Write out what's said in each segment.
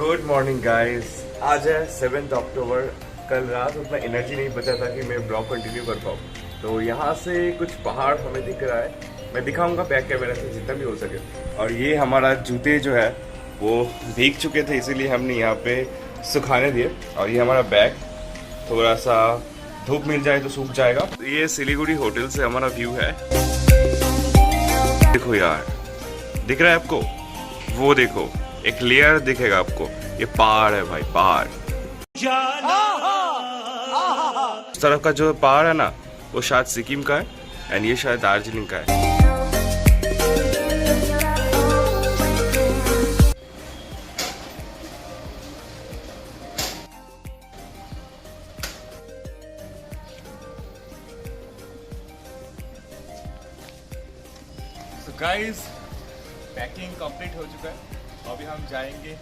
Good morning guys. आज है 7 अक्टूबर। कल रात उतना एनर्जी नहीं बचा था कि मैं ब्लॉग कंटिन्यू कर पाऊँ, तो यहाँ से कुछ पहाड़ हमें दिख रहा है। मैं दिखाऊंगा बैक कैमरा से जितना भी हो सके। और ये हमारा जूते जो है वो भीग चुके थे, इसीलिए हमने यहाँ पे सुखाने दिए। और ये हमारा बैग, थोड़ा सा धूप मिल जाए तो सूख जाएगा। तो ये सिलीगुड़ी होटल से हमारा व्यू है। देखो यार, दिख रहा है आपको? वो देखो, एक लेयर दिखेगा आपको। ये पहाड़ है भाई, पहाड़। इस तरफ का जो पहाड़ है ना, वो शायद सिक्किम का है एंड ये शायद दार्जिलिंग का है। So guys, पैकिंग कंप्लीट हो चुका है। अभी हम जाएंगे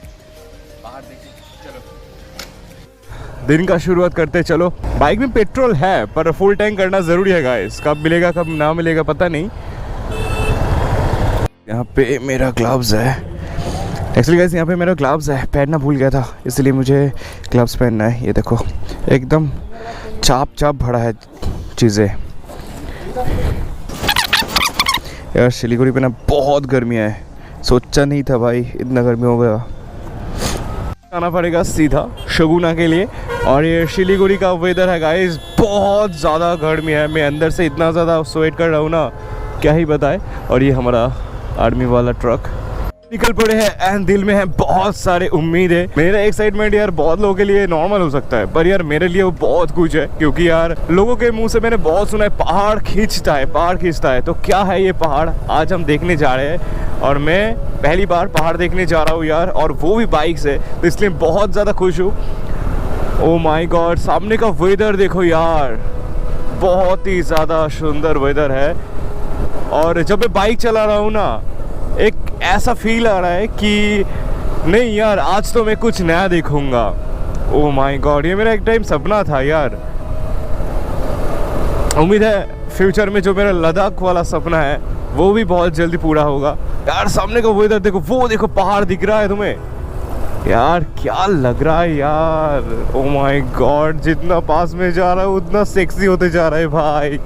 बाहर, देखिए। चलो दिन का शुरुआत करते चलो। बाइक में पेट्रोल है पर फुल टैंक करना ज़रूरी है गाइस। कब मिलेगा कब ना मिलेगा पता नहीं। यहाँ पे मेरा ग्लव्स है। एक्चुअली गाइस यहाँ पे मेरा ग्लव्स है, पहनना भूल गया था, इसलिए मुझे ग्लव्स पहनना है। ये देखो एकदम चाप चाप भरा है चीज़ें। यार सिलीगुड़ी पे ना बहुत गर्मी है, सोचा नहीं था भाई इतना गर्मी हो गया। आना पड़ेगा सीधा शगुना के लिए। और ये सिलीगुड़ी का वेदर है गाइस, बहुत ज़्यादा गर्मी है। मैं अंदर से इतना ज़्यादा स्वेट कर रहा हूँ ना, क्या ही बताए। और ये हमारा आर्मी वाला ट्रक निकल पड़े हैं एंड दिल में है बहुत सारे उम्मीदें। मेरा एक्साइटमेंट यार बहुत लोगों के लिए नॉर्मल हो सकता है, पर यार मेरे लिए वो बहुत कुछ है। क्योंकि यार लोगों के मुंह से मैंने बहुत सुना है पहाड़ खींचता है, पहाड़ खींचता है। तो क्या है ये पहाड़, आज हम देखने जा रहे हैं। और मैं पहली बार पहाड़ देखने जा रहा हूँ यार, और वो भी बाइक से, तो इसलिए बहुत ज़्यादा खुश हूँ। ओ माई गॉड, सामने का वेदर देखो यार, बहुत ही ज़्यादा सुंदर वेदर है। और जब मैं बाइक चला रहा हूँ ना, एक ऐसा फील आ रहा है कि नहीं यार, आज तो मैं कुछ नया देखूंगा। ओह माय गॉड, ये मेरा एक टाइम सपना था यार। उम्मीद है फ्यूचर में जो मेरा लद्दाख वाला सपना है वो भी बहुत जल्दी पूरा होगा। यार सामने का वेदर देखो, वो देखो पहाड़ दिख रहा है तुम्हें यार, क्या लग रहा है यार। ओह माय गॉड, जितना पास में जा रहा है उतना सेक्सी होते जा रहा है भाई।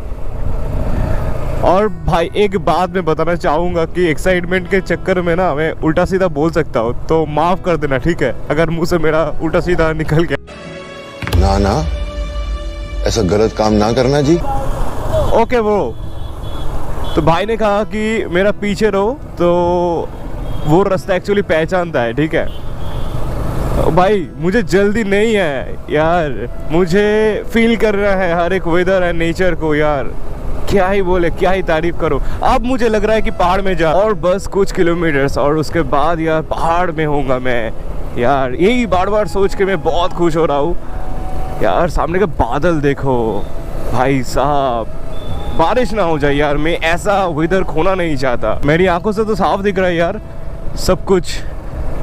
और भाई एक बात मैं बताना चाहूँगा कि एक्साइटमेंट के चक्कर में ना मैं उल्टा सीधा बोल सकता हूँ, तो माफ़ कर देना ठीक है अगर मुंह से मेरा उल्टा सीधा निकल गया। ना ना, ऐसा गलत काम ना करना जी। Okay bro. तो भाई ने कहा कि मेरा पीछे रहो, तो वो रास्ता एक्चुअली पहचानता है, ठीक है भाई। मुझे जल्दी नहीं है यार, मुझे फील करना है हर एक वेदर है, नेचर को यार। क्या ही बोले, क्या ही तारीफ करो। अब मुझे लग रहा है कि पहाड़ में जा, और बस कुछ किलोमीटर्स और उसके बाद यार पहाड़ में होऊंगा मैं यार। यही बार बार सोच के मैं बहुत खुश हो रहा हूँ यार। सामने का बादल देखो भाई साहब, बारिश ना हो जाए यार, मैं ऐसा वेदर खोना नहीं चाहता। मेरी आंखों से तो साफ दिख रहा है यार सब कुछ।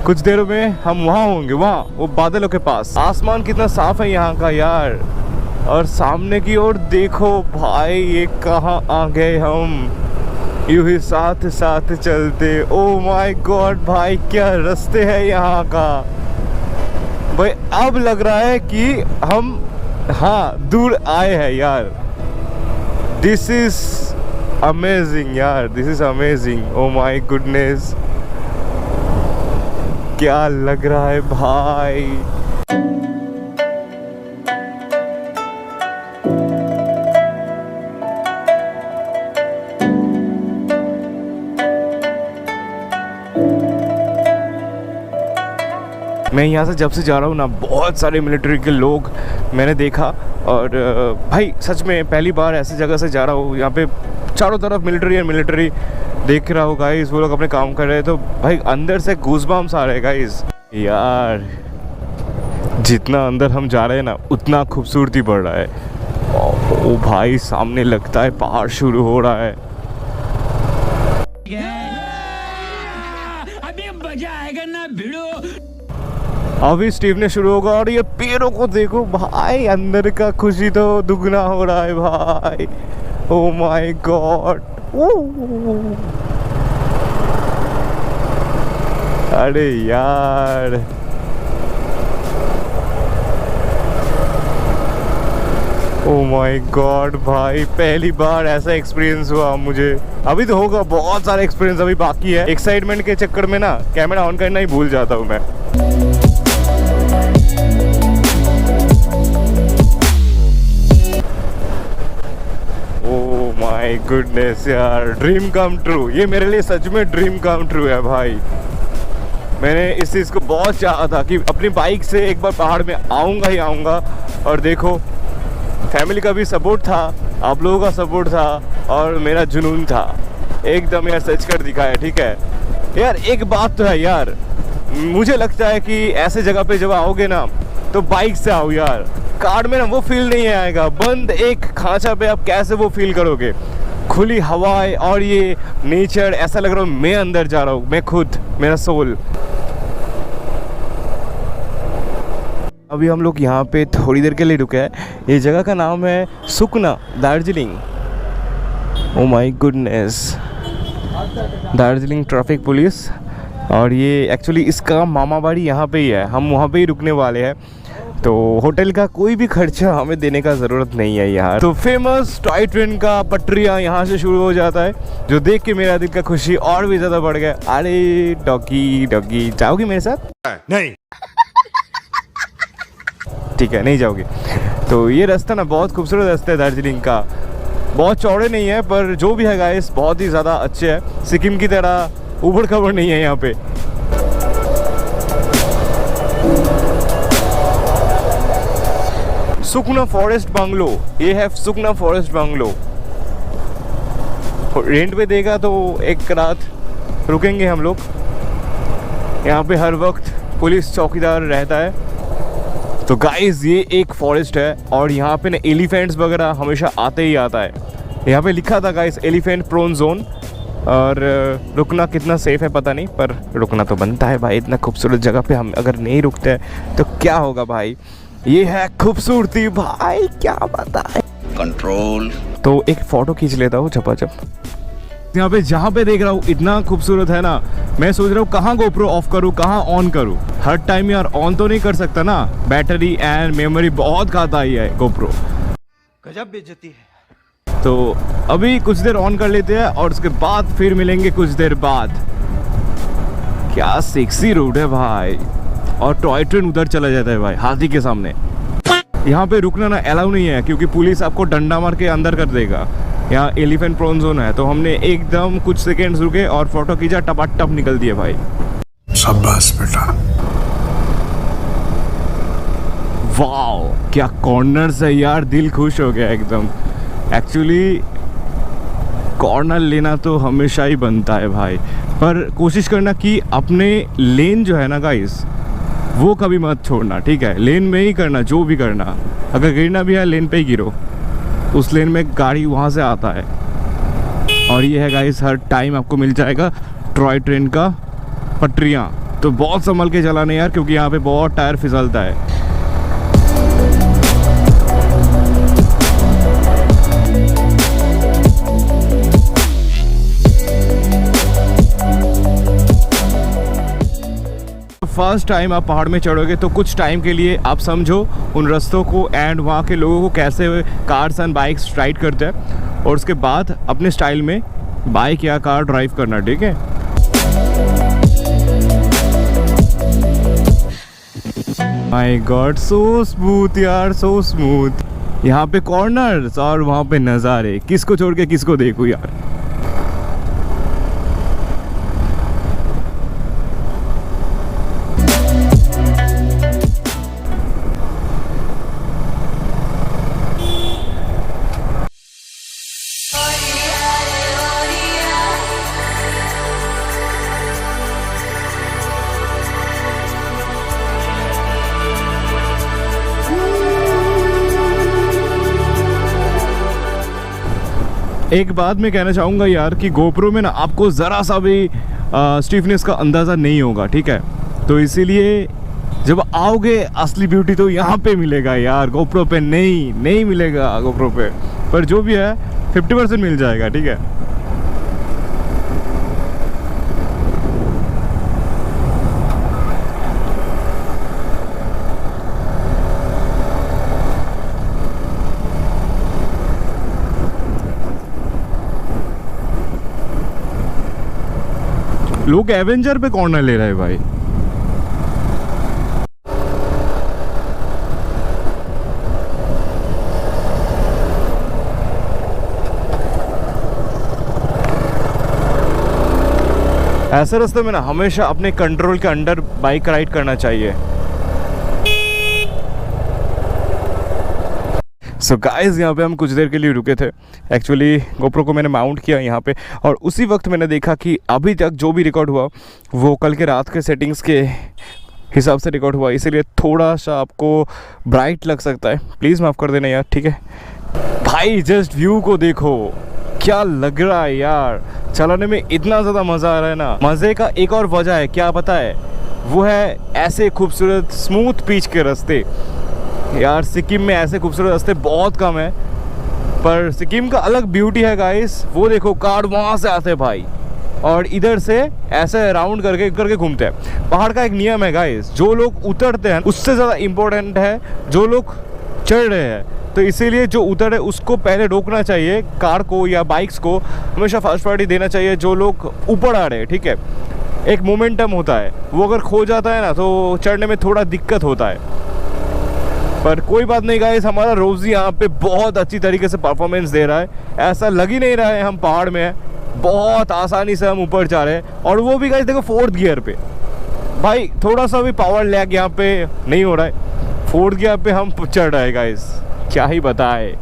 कुछ देर में हम वहाँ होंगे, वहाँ वो बादलों के पास। आसमान कितना साफ है यहाँ का यार। और सामने की ओर देखो भाई, ये कहाँ आ गए हम, यूं ही साथ साथ चलते। ओ माय गॉड भाई, क्या रास्ते हैं यहाँ का भाई। अब लग रहा है कि हम दूर आए हैं यार। दिस इज अमेजिंग यार, this is amazing. O my goodness, क्या लग रहा है भाई। मैं यहाँ से जब से जा रहा हूँ ना, बहुत सारे मिलिट्री के लोग मैंने देखा। और भाई सच में पहली बार ऐसी जगह से जा रहा हूँ, यहाँ पे चारों तरफ मिलिट्री देख रहा हूँ गाइस। वो लोग अपने काम कर रहे हैं, तो भाई अंदर से गूज़बम्स आ रहे हैं गाइस यार। जितना अंदर हम जा रहे हैं ना, उतना खूबसूरती बढ़ रहा है। ओ भाई, सामने लगता है पहाड़ शुरू हो रहा है। अभी मजा आएगा ना भिड़ो। अभी स्टीवने शुरू होगा। और ये पेड़ों को देखो भाई, अंदर का खुशी तो दुगना हो रहा है भाई। ओ माय गॉड, अरे यार ओ माय गॉड भाई, पहली बार ऐसा एक्सपीरियंस हुआ मुझे। अभी तो होगा, बहुत सारा एक्सपीरियंस अभी बाकी है। एक्साइटमेंट के चक्कर में ना कैमरा ऑन करना ही भूल जाता हूँ मैं। ओह माय गुडनेस यार, ड्रीम कम ट्रू। ये मेरे लिए सच में ड्रीम कम ट्रू है भाई। मैंने इस चीज़ को बहुत चाहा था कि अपनी बाइक से एक बार पहाड़ में आऊँगा ही आऊँगा। और देखो, फैमिली का भी सपोर्ट था, आप लोगों का सपोर्ट था और मेरा जुनून था। एकदम यार सच कर दिखाया। ठीक है यार, एक बात तो है यार, मुझे लगता है कि ऐसे जगह पे जब आओगे ना तो बाइक से आओ यार। कार में ना वो फील नहीं आएगा। बंद एक खांचा पे आप कैसे वो फील करोगे? खुली हवाएं और ये नेचर, ऐसा लग रहा है मैं अंदर जा रहा हूँ, मैं खुद, मेरा सोल। अभी हम लोग यहाँ पे थोड़ी देर के लिए रुके हैं। ये जगह का नाम है Sukna, Darjeeling. Oh my goodness, Darjeeling traffic police. और ये एक्चुअली इसका मामा बाड़ी यहाँ पे ही है, हम वहाँ पे ही रुकने वाले हैं। तो होटल का कोई भी खर्चा हमें देने का ज़रूरत नहीं है यहाँ। तो फेमस टॉय ट्रेन का पटरियाँ यहाँ से शुरू हो जाता है, जो देख के मेरा दिल का खुशी और भी ज़्यादा बढ़ गया। अरे डॉगी डॉगी, जाओगी मेरे साथ? नहीं। ठीक है, नहीं जाओगे। तो ये रास्ता ना बहुत खूबसूरत रास्ता है दार्जिलिंग का। बहुत चौड़े नहीं है, पर जो भी है गाइस बहुत ही ज़्यादा अच्छे है। सिक्किम की तरह उबड़ खबड़ नहीं है यहाँ पे। सुकना फॉरेस्ट बंगलो, ये है सुकना फॉरेस्ट बंगलो। रेंट पे देगा तो एक रात रुकेंगे हम लोग। यहाँ पे हर वक्त पुलिस चौकीदार रहता है। तो गाइस ये एक फॉरेस्ट है और यहाँ पे ना एलिफेंट्स वगैरह हमेशा आते ही आता है। यहाँ पे लिखा था गाइस एलिफेंट प्रोन जोन। और रुकना कितना सेफ है पता नहीं, पर रुकना तो बनता है भाई। इतना खूबसूरत जगह पे हम अगर नहीं रुकते हैं तो क्या होगा भाई। ये है खूबसूरती भाई, क्या बताएं। कंट्रोल। तो एक फ़ोटो खींच लेता हूँ झपाझप। यहाँ पे जहाँ पे देख रहा हूँ इतना खूबसूरत है ना, मैं सोच रहा हूँ कहाँ गोप्रो ऑफ करूँ, कहाँ ऑन करूँ। हर टाइम यार ऑन तो नहीं कर सकता ना, बैटरी एंड मेमोरी बहुत खाता ही है गोप्रो। गजब बेइज्जती है। तो अभी कुछ देर ऑन कर लेते हैं और उसके बाद फिर मिलेंगे कुछ देर बाद। क्या सेक्सी रोड है भाई। और टॉय ट्रेन उधर चला जाता है भाई, हाथी के सामने। यहाँ पे रुकना ना अलाउ नहीं है, क्योंकि पुलिस आपको डंडा मार के अंदर कर देगा। यहाँ एलिफेंट प्रोन जोन है। तो हमने एकदम कुछ सेकेंड्स रुके और फोटो खींचा, टपाटप निकल दिए भाई। शाबाश बेटा। वाओ, क्या कॉर्नर्स है यार, दिल खुश हो गया एकदम। एक्चुअली कॉर्नर लेना तो हमेशा ही बनता है भाई, पर कोशिश करना कि अपने लेन जो है ना गाइस, वो कभी मत छोड़ना। ठीक है, लेन में ही करना जो भी करना। अगर गिरना भी है लेन पे ही गिरो, उस लेन में गाड़ी वहाँ से आता है। और ये है गाइस, हर टाइम आपको मिल जाएगा टॉय ट्रेन का पटरियाँ। तो बहुत संभल के चलाना यार, क्योंकि यहाँ पे बहुत टायर फिसलता है। फर्स्ट टाइम आप पहाड़ में चढ़ोगे तो कुछ टाइम के लिए आप समझो उन रास्तों को एंड वहाँ के लोगों को कैसे कार्स एंड बाइक्स राइड करते हैं, और उसके बाद अपने स्टाइल में बाइक या कार ड्राइव करना। ठीक है, माय गॉड, सो स्मूथ यार, सो स्मूथ। यहाँ पे कॉर्नर्स और वहाँ पे नज़ारे, किसको छोड़ के किसको देखूँ यार। एक बात मैं कहना चाहूँगा यार कि गोप्रो में ना आपको ज़रा सा भी स्टीफनेस का अंदाज़ा नहीं होगा। ठीक है, तो इसीलिए जब आओगे असली ब्यूटी तो यहाँ पे मिलेगा यार, गोप्रो पे नहीं मिलेगा गोप्रो पे। पर जो भी है 50% मिल जाएगा। ठीक है, लोग एवेंजर पे कॉर्नर ले रहे हैं भाई। ऐसे रास्ते में ना हमेशा अपने कंट्रोल के अंडर बाइक राइड करना चाहिए। सो गाइस, यहाँ पे हम कुछ देर के लिए रुके थे। एक्चुअली गोप्रो को मैंने माउंट किया यहाँ पे, और उसी वक्त मैंने देखा कि अभी तक जो भी रिकॉर्ड हुआ वो कल के रात के सेटिंग्स के हिसाब से रिकॉर्ड हुआ, इसीलिए थोड़ा सा आपको ब्राइट लग सकता है। प्लीज़ माफ़ कर देना यार, ठीक है भाई। जस्ट व्यू को देखो, क्या लग रहा है यार। चलाने में इतना ज़्यादा मज़ा आ रहा है ना। मज़े का एक और वजह है, क्या पता है? वो है ऐसे खूबसूरत स्मूथ पिच के रास्ते। यार सिक्किम में ऐसे खूबसूरत रास्ते बहुत कम है, पर सिक्किम का अलग ब्यूटी है गाइस। वो देखो कार वहाँ से आते हैं भाई, और इधर से ऐसे राउंड करके घूमते हैं। पहाड़ का एक नियम है गाइस, जो लोग उतरते हैं उससे ज़्यादा इम्पोर्टेंट है जो लोग चढ़ रहे हैं। तो इसीलिए जो उतरे उसको पहले रोकना चाहिए, कार को या बाइक्स को हमेशा फर्स्ट प्रायोरिटी देना चाहिए जो लोग ऊपर आ रहे हैं, ठीक है। एक मोमेंटम होता है, वो अगर खो जाता है ना तो चढ़ने में थोड़ा दिक्कत होता है। पर कोई बात नहीं गाइस, हमारा रोज़ी यहाँ पे बहुत अच्छी तरीके से परफॉर्मेंस दे रहा है। ऐसा लग ही नहीं रहा है हम पहाड़ में हैं, बहुत आसानी से हम ऊपर जा रहे हैं। और वो भी गाइस देखो 4th गियर पे भाई, थोड़ा सा भी पावर लैग यहाँ पे नहीं हो रहा है। 4th गियर पे हम चढ़ रहे हैं गाइस, क्या ही बताए।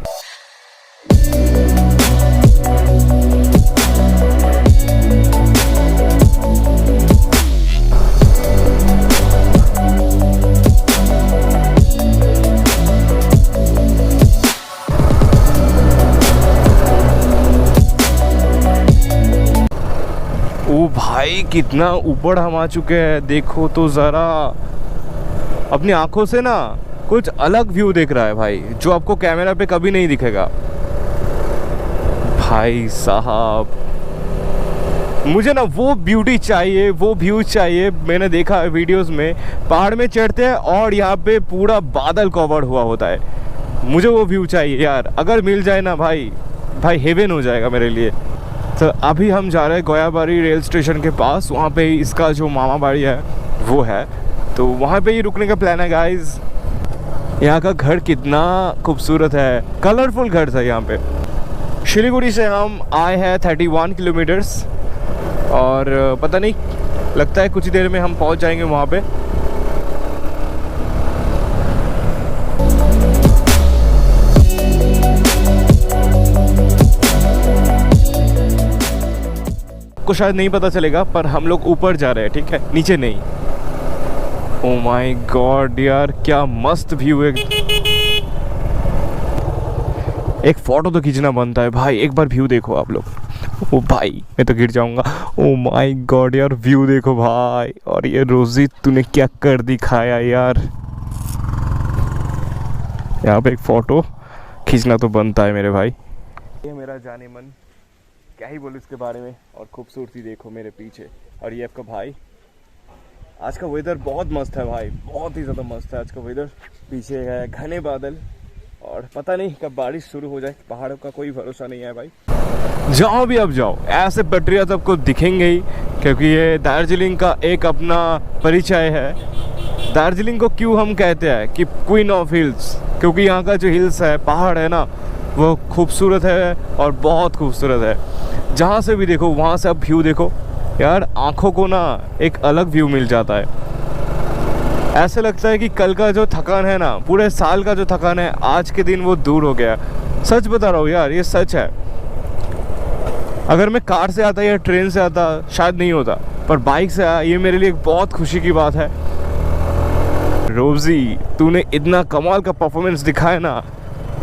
ओ भाई, कितना ऊपर हम आ चुके हैं, देखो तो ज़रा। अपनी आंखों से ना कुछ अलग व्यू देख रहा है भाई, जो आपको कैमरा पे कभी नहीं दिखेगा। भाई साहब, मुझे ना वो ब्यूटी चाहिए, वो व्यू चाहिए। मैंने देखा है वीडियोस में, पहाड़ में चढ़ते हैं और यहाँ पे पूरा बादल कवर हुआ होता है। मुझे वो व्यू चाहिए यार, अगर मिल जाए ना भाई, भाई हेवन हो जाएगा मेरे लिए। तो अभी हम जा रहे हैं गोयाबारी रेल स्टेशन के पास, वहाँ पे इसका जो मामा बाड़ी है वो है, तो वहाँ पे ही रुकने का प्लान है गाइज। यहाँ का घर कितना खूबसूरत है, कलरफुल घर था यहाँ पे। शिलीगुड़ी से हम आए हैं 31 किलोमीटर्स, और पता नहीं, लगता है कुछ ही देर में हम पहुँच जाएंगे वहाँ पे। को शायद नहीं पता चलेगा, पर हम लोग ऊपर जा रहे हैं, ठीक है, नीचे नहीं। ओ माय गॉड यार, क्या मस्त व्यू है। एक फोटो तो खींचना बनता है भाई, एक बार व्यू देखो आप लोग। ओ भाई, मैं तो गिर जाऊंगा। ओ माय गॉड यार, व्यू देखो भाई। और ये रोजी, तूने क्या कर दिखाया यार। यहाँ पे एक फोटो खींचना तो बनता है मेरे भाई। ये मेरा जाने मन, क्या ही बोलूं इसके बारे में। और खूबसूरती देखो मेरे पीछे, और ये आपका भाई। आज का वेदर बहुत मस्त है भाई, बहुत ही ज़्यादा मस्त है आज का वेदर। पीछे है घने बादल, और पता नहीं कब बारिश शुरू हो जाए, पहाड़ों का कोई भरोसा नहीं है भाई। जहाँ भी अब जाओ ऐसे पटरियाँ तो आपको दिखेंगे ही, क्योंकि ये दार्जिलिंग का एक अपना परिचय है। दार्जिलिंग को क्यों हम कहते हैं कि क्वीन ऑफ हिल्स, क्योंकि यहाँ का जो हिल्स है, पहाड़ है ना, वो खूबसूरत है और बहुत खूबसूरत है। जहाँ से भी देखो वहाँ से आप व्यू देखो यार, आँखों को ना एक अलग व्यू मिल जाता है। ऐसे लगता है कि कल का जो थकान है ना, पूरे साल का जो थकान है, आज के दिन वो दूर हो गया। सच बता रहा हूँ यार, ये सच है। अगर मैं कार से आता या ट्रेन से आता शायद नहीं होता, पर बाइक से आया, ये मेरे लिए एक बहुत खुशी की बात है। रोजी, तूने इतना कमाल का परफॉर्मेंस दिखाया ना,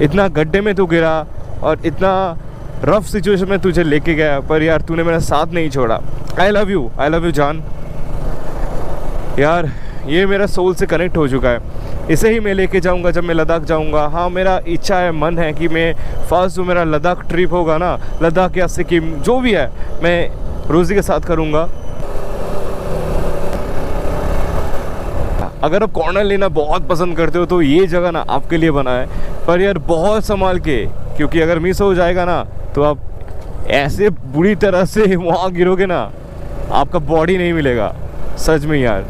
इतना गड्ढे में तू गिरा और इतना रफ सिचुएशन में तुझे लेके गया, पर यार तूने मेरा साथ नहीं छोड़ा। आई लव यू जान। यार ये मेरा सोल से कनेक्ट हो चुका है, इसे ही मैं लेके जाऊंगा जब मैं लद्दाख जाऊंगा। हाँ, मेरा इच्छा है, मन है कि मैं फर्स्ट जो मेरा लद्दाख ट्रिप होगा ना, लद्दाख या सिक्किम जो भी है, मैं रोजी के साथ करूंगा। अगर आप कॉर्नर लेना बहुत पसंद करते हो तो ये जगह ना आपके लिए बना है, पर यार बहुत संभाल के, क्योंकि अगर मिस हो जाएगा ना तो आप ऐसे बुरी तरह से वहाँ गिरोगे ना, आपका बॉडी नहीं मिलेगा सच में यार।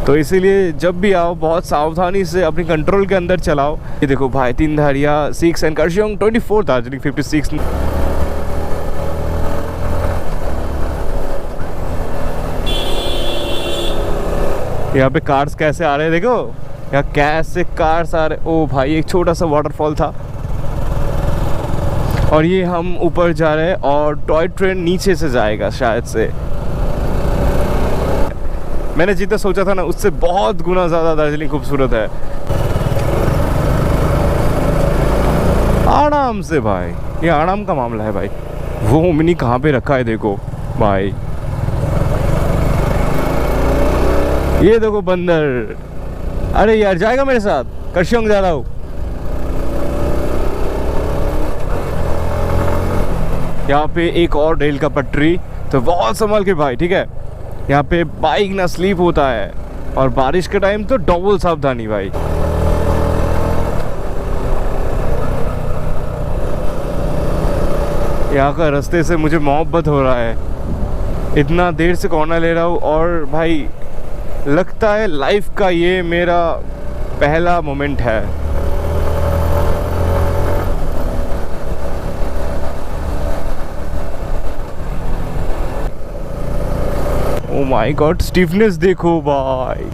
तो इसीलिए जब भी आओ बहुत सावधानी से अपनी कंट्रोल के अंदर चलाओ। ये देखो भाई, तीन धारिया 6 एंड कर्शियोंग 24 दार्जिलिंग 56। यहाँ पे कार्स कैसे आ रहे हैं देखो, यहाँ कैसे कार्स आ रहे। ओ भाई, एक छोटा सा वाटरफॉल था और ये हम ऊपर जा रहे हैं और टॉय ट्रेन नीचे से जाएगा शायद से। मैंने जितना सोचा था ना उससे बहुत गुना ज़्यादा दार्जिलिंग खूबसूरत है। आराम से भाई, ये आराम का मामला है भाई। वो ओमनी कहाँ पे रखा है देखो भाई, ये देखो बंदर। अरे यार जाएगा मेरे साथ, कर्शियोंग जा रहा हूँ। यहाँ पे एक और रेल का पटरी, तो बहुत संभाल के भाई, ठीक है। यहाँ पे बाइक ना स्लीप होता है और बारिश के टाइम तो डबल सावधानी भाई। यहाँ का रास्ते से मुझे मोहब्बत हो रहा है, इतना देर से कॉर्नर ले रहा हूँ और भाई लगता है लाइफ का ये मेरा पहला मोमेंट है। ओ माय गॉड, स्टीफनेस देखो भाई।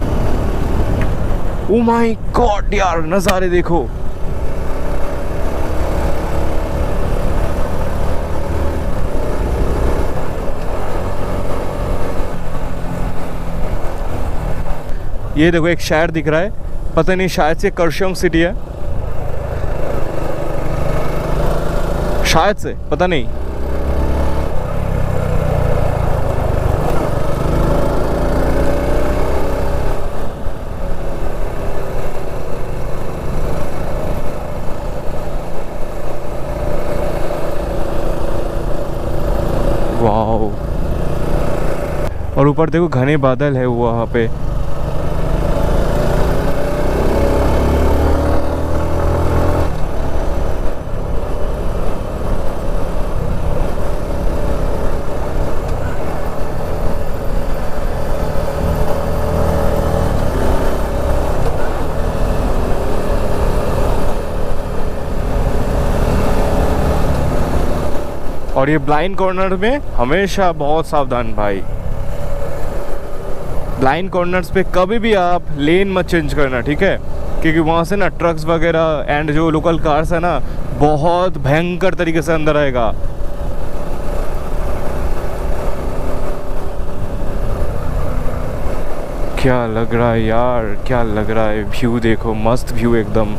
ओ माय गॉड यार, नज़ारे देखो। ये देखो एक शहर दिख रहा है, पता नहीं शायद से कर्शियोंग सिटी है, शायद से, पता नहीं। वाओ, और ऊपर देखो घने बादल है वहाँ पे। और ये ब्लाइंड कॉर्नर में हमेशा बहुत सावधान भाई। ब्लाइंड कॉर्नर्स पे कभी भी आप लेन मत चेंज करना, ठीक है, क्योंकि वहाँ से ना ट्रक्स वगैरह एंड जो लोकल कार्स है ना बहुत भयंकर तरीके से अंदर आएगा। क्या लग रहा है यार, क्या लग रहा है, व्यू देखो, मस्त व्यू एकदम।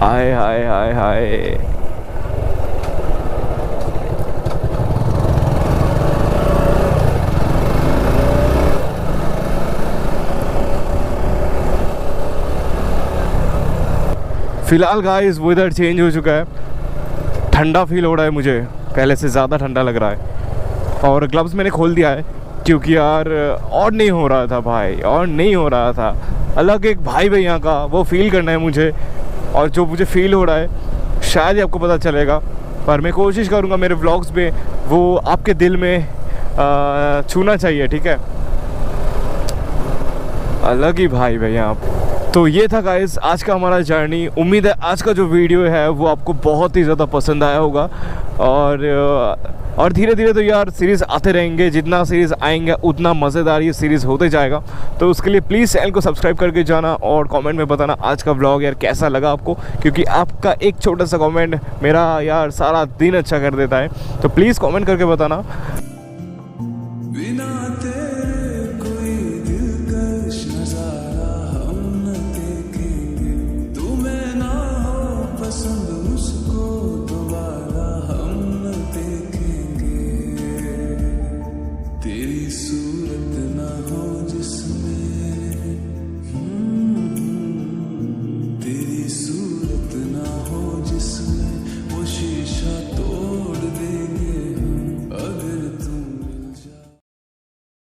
हाय हाय हाय हाय। फिलहाल गाइस वेदर चेंज हो चुका है, ठंडा फील हो रहा है मुझे, पहले से ज़्यादा ठंडा लग रहा है। और ग्लव्स मैंने खोल दिया है क्योंकि यार और नहीं हो रहा था भाई, और नहीं हो रहा था। अलग एक भाई यहाँ का वो फील करना है मुझे, और जो मुझे फील हो रहा है शायद ही आपको पता चलेगा, पर मैं कोशिश करूँगा मेरे व्लॉग्स में वो आपके दिल में छूना चाहिए, ठीक है। अलग ही भाई यहाँ। तो ये था गाइस आज का हमारा जर्नी। उम्मीद है आज का जो वीडियो है वो आपको बहुत ही ज़्यादा पसंद आया होगा। और धीरे धीरे तो यार सीरीज़ आते रहेंगे, जितना सीरीज़ आएंगे उतना मज़ेदार ये सीरीज़ होते जाएगा। तो उसके लिए प्लीज़ चैनल को सब्सक्राइब करके जाना और कमेंट में बताना आज का व्लॉग यार कैसा लगा आपको, क्योंकि आपका एक छोटा सा कमेंट मेरा यार सारा दिन अच्छा कर देता है। तो प्लीज़ कमेंट करके बताना।